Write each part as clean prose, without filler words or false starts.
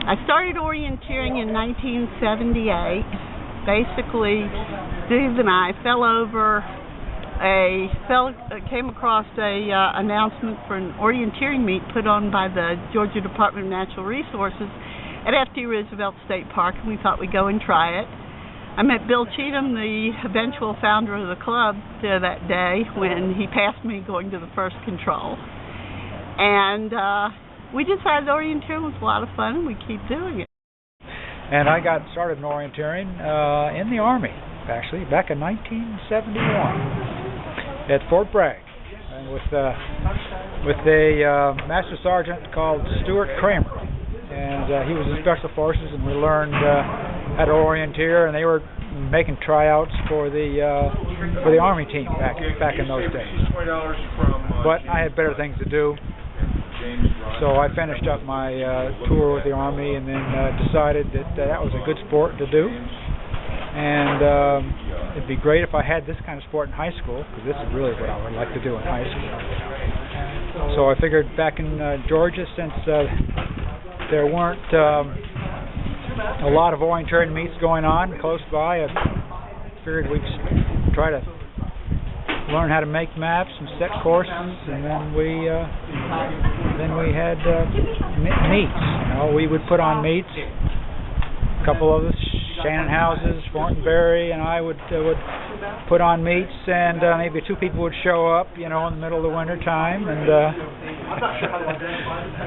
I started orienteering in 1978. Basically, Steve and I came across a announcement for an orienteering meet put on by the Georgia Department of Natural Resources at F.D. Roosevelt State Park, and we thought we'd go and try it. I met Bill Cheatham, the eventual founder of the club, that day when he passed me going to the first control. And we decided orienteering was a lot of fun, and we keep doing it. And I got started in orienteering in the Army, actually, back in 1971 at Fort Bragg, and with a Master Sergeant called Stuart Kramer. And he was in Special Forces, and we learned how to orienteer, and they were making tryouts for the Army team back in those days. But I had better things to do, so I finished up my tour with the Army, and then decided that was a good sport to do, and it'd be great if I had this kind of sport in high school, because this is really what I would like to do in high school. So I figured back in Georgia, since there weren't a lot of orienteering meets going on close by, I figured we'd try to learn how to make maps and set courses, and then we had meets. We would put on meets. A couple of us, Shannon Houses, Fortenberry, and I would put on meets, and maybe two people would show up, in the middle of the winter time, and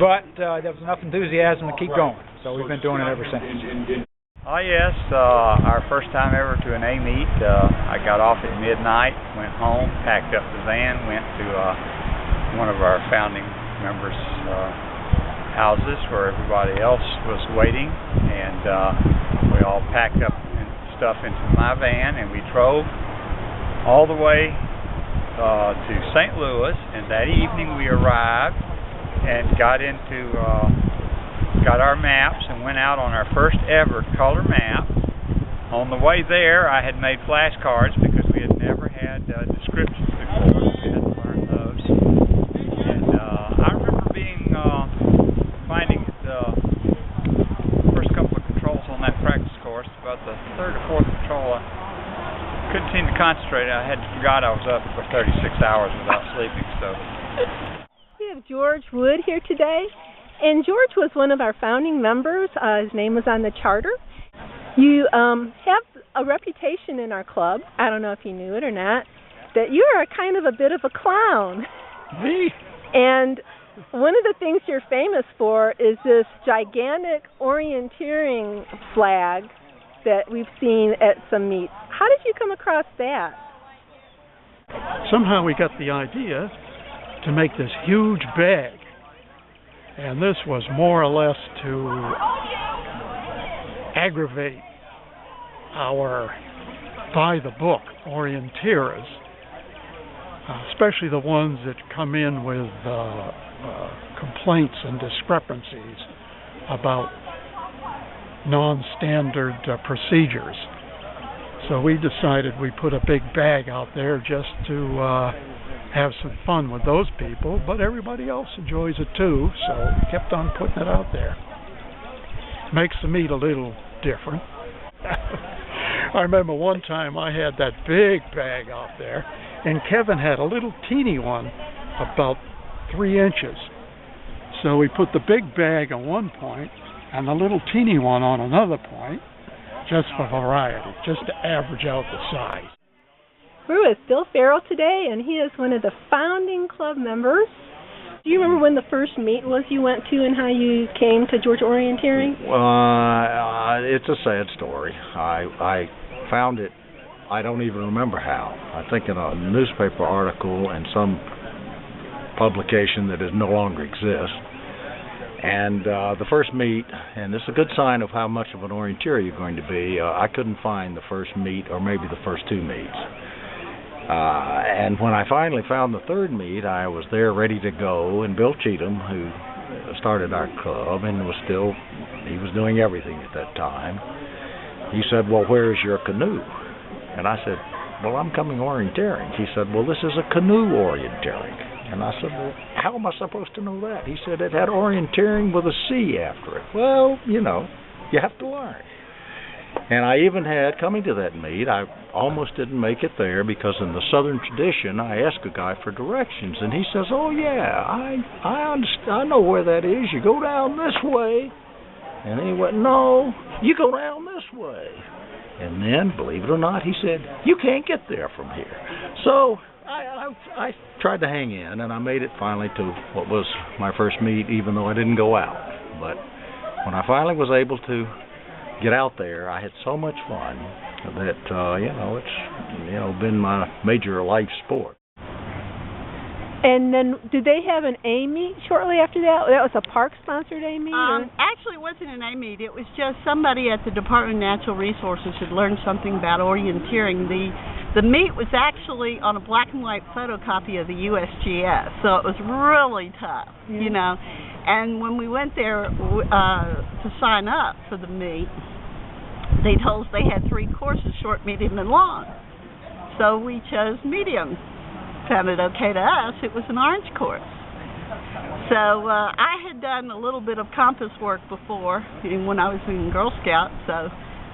but there was enough enthusiasm to keep going, so we've been doing it ever since. Oh yes, our first time ever to an A meet. I got off at midnight, went home, packed up the van, went to one of our founding members' houses where everybody else was waiting, and we all packed up stuff into my van, and we drove all the way to St. Louis, and that evening we arrived and got our maps and went out on our first ever color map. On the way there, I had made flashcards because we had never had descriptions before. We had to learn those. And I remember finding the first couple of controls on that practice course. About the third or fourth control, I couldn't seem to concentrate. I had forgot I was up for 36 hours without sleeping. So we have George Wood here today. And George was one of our founding members. His name was on the charter. You have a reputation in our club, I don't know if you knew it or not, that you are kind of a bit of a clown. Me? And one of the things you're famous for is this gigantic orienteering flag that we've seen at some meets. How did you come across that? Somehow we got the idea to make this huge bag. And this was more or less to aggravate our by-the-book orienteers, especially the ones that come in with complaints and discrepancies about non-standard procedures. So we decided we'd put a big bag out there just to have some fun with those people, but everybody else enjoys it too, so we kept on putting it out there. Makes the meet a little different. I remember one time I had that big bag out there, and Kevin had a little teeny one about 3 inches. So we put the big bag on one point and the little teeny one on another point, just for variety, just to average out the size. We're with Bill Farrell today, and he is one of the founding club members. Do you remember when the first meet was you went to and how you came to Georgia Orienteering? It's a sad story. I found it, I don't even remember how. I think in a newspaper article and some publication that no longer exists. And the first meet, and this is a good sign of how much of an orienteer you're going to be, I couldn't find the first meet or maybe the first 2 meets. And when I finally found the third meet, I was there ready to go, and Bill Cheatham, who started our club and he was doing everything at that time, he said, "Well, where's your canoe?" And I said, "Well, I'm coming orienteering." He said, "Well, this is a canoe orienteering." And I said, well, how am I supposed to know that? He said it had orienteering with a C after it. Well, you know, you have to learn. And I even had, coming to that meet, I almost didn't make it there because in the Southern tradition, I asked a guy for directions, and he says, oh yeah, I understand, I know where that is. You go down this way. And then he went, no, you go down this way. And then, believe it or not, he said, you can't get there from here. So I tried to hang in, and I made it finally to what was my first meet, even though I didn't go out. But when I finally was able to get out there, I had so much fun that, it's, been my major life sport. And then, did they have an A meet shortly after that? That was a park-sponsored A meet? Actually, it wasn't an A meet. It was just somebody at the Department of Natural Resources had learned something about orienteering. The meet was actually on a black and white photocopy of the USGS, so it was really tough, you know. And when we went there to sign up for the meet, they told us they had 3 courses, short, medium, and long. So we chose medium. Sounded okay to us. It was an orange course. So I had done a little bit of compass work before when I was in Girl Scouts. So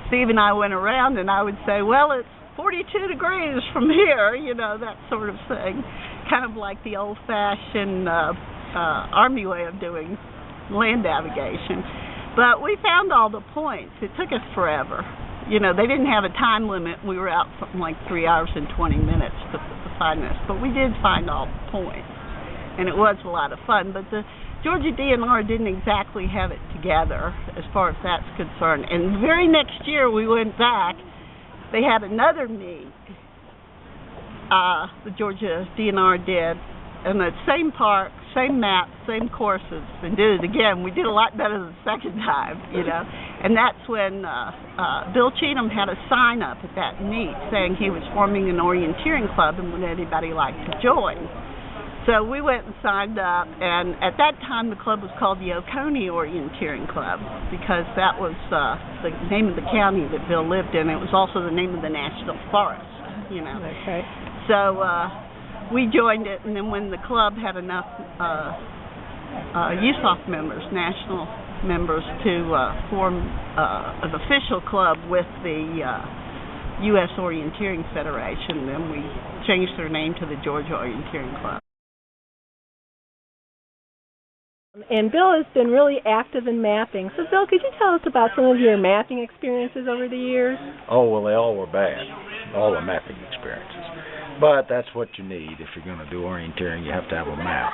Steve and I went around, and I would say, well, it's 42 degrees from here, you know, that sort of thing. Kind of like the old-fashioned Army way of doing land navigation. But we found all the points. It took us forever. You know, they didn't have a time limit. We were out something like 3 hours and 20 minutes to find this. But we did find all the points. And it was a lot of fun. But the Georgia DNR didn't exactly have it together as far as that's concerned. And the very next year we went back, they had another meet. The Georgia DNR did. And the same park, same map, same courses, and did it again. We did a lot better the second time, you know. And that's when Bill Cheatham had a sign up at that meet saying he was forming an orienteering club and would anybody like to join. So we went and signed up, and at that time the club was called the Oconee Orienteering Club because that was the name of the county that Bill lived in. It was also the name of the national forest, you know. Okay. So we joined it, and then when the club had enough USOF members, national members, to form an official club with the U.S. Orienteering Federation, then we changed their name to the Georgia Orienteering Club. And Bill has been really active in mapping. So, Bill, could you tell us about some of your mapping experiences over the years? Oh, well, they all were bad, all the mapping experiences. But that's what you need if you're going to do orienteering. You have to have a map.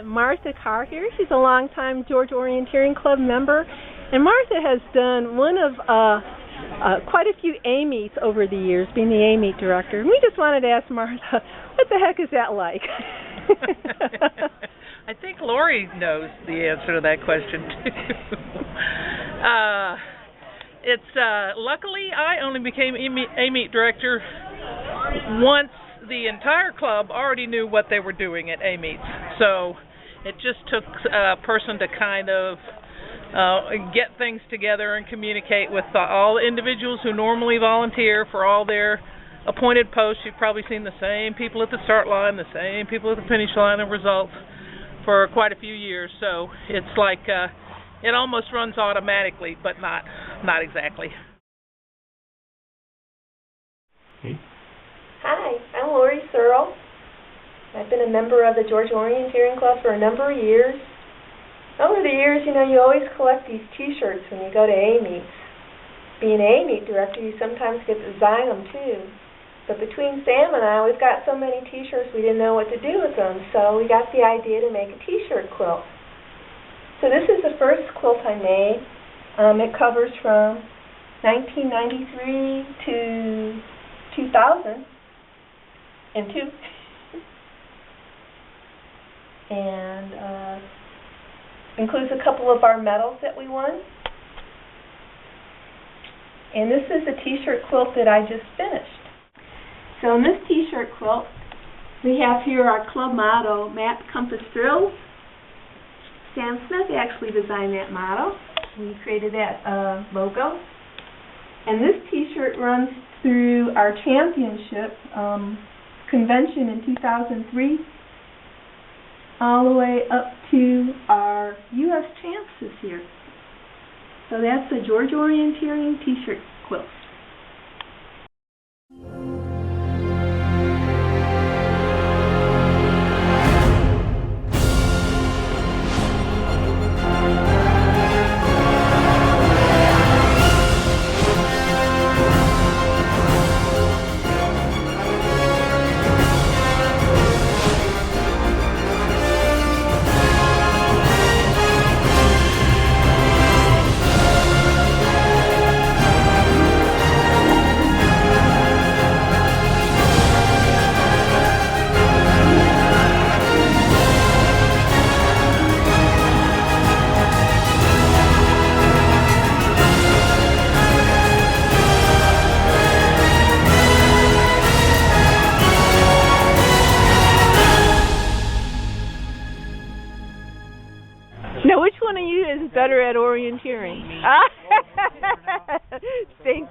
Martha Carr here. She's a longtime Georgia Orienteering Club member, and Martha has done one of quite a few A meets over the years, being the A meet director. And we just wanted to ask Martha, what the heck is that like? I think Lori knows the answer to that question too. Luckily I only became A meet director once the entire club already knew what they were doing at A meets. So it just took a person to kind of get things together and communicate with all the individuals who normally volunteer for all their appointed posts. You've probably seen the same people at the start line, the same people at the finish line of results for quite a few years. So it's like it almost runs automatically, but not exactly. Hi, I'm Lori Searle. I've been a member of the Georgia Orienteering Club for a number of years. Over the years, you always collect these T-shirts when you go to A meets. Being an A meet director, you sometimes get to design them too. But between Sam and I, we've got so many T-shirts we didn't know what to do with them, so we got the idea to make a T-shirt quilt. So this is the first quilt I made. It covers from 1993 to 2002. And includes a couple of our medals that we won. And this is a T-shirt quilt that I just finished. So in this T-shirt quilt, we have here our club motto, Map, Compass, Thrills. Sam Smith actually designed that motto. We created that logo. And this T-shirt runs through our championship convention in 2003 all the way up to our U.S. champs this year. So that's the Georgia Orienteering T-shirt quilt. Now, which one of you is better at orienteering? Thank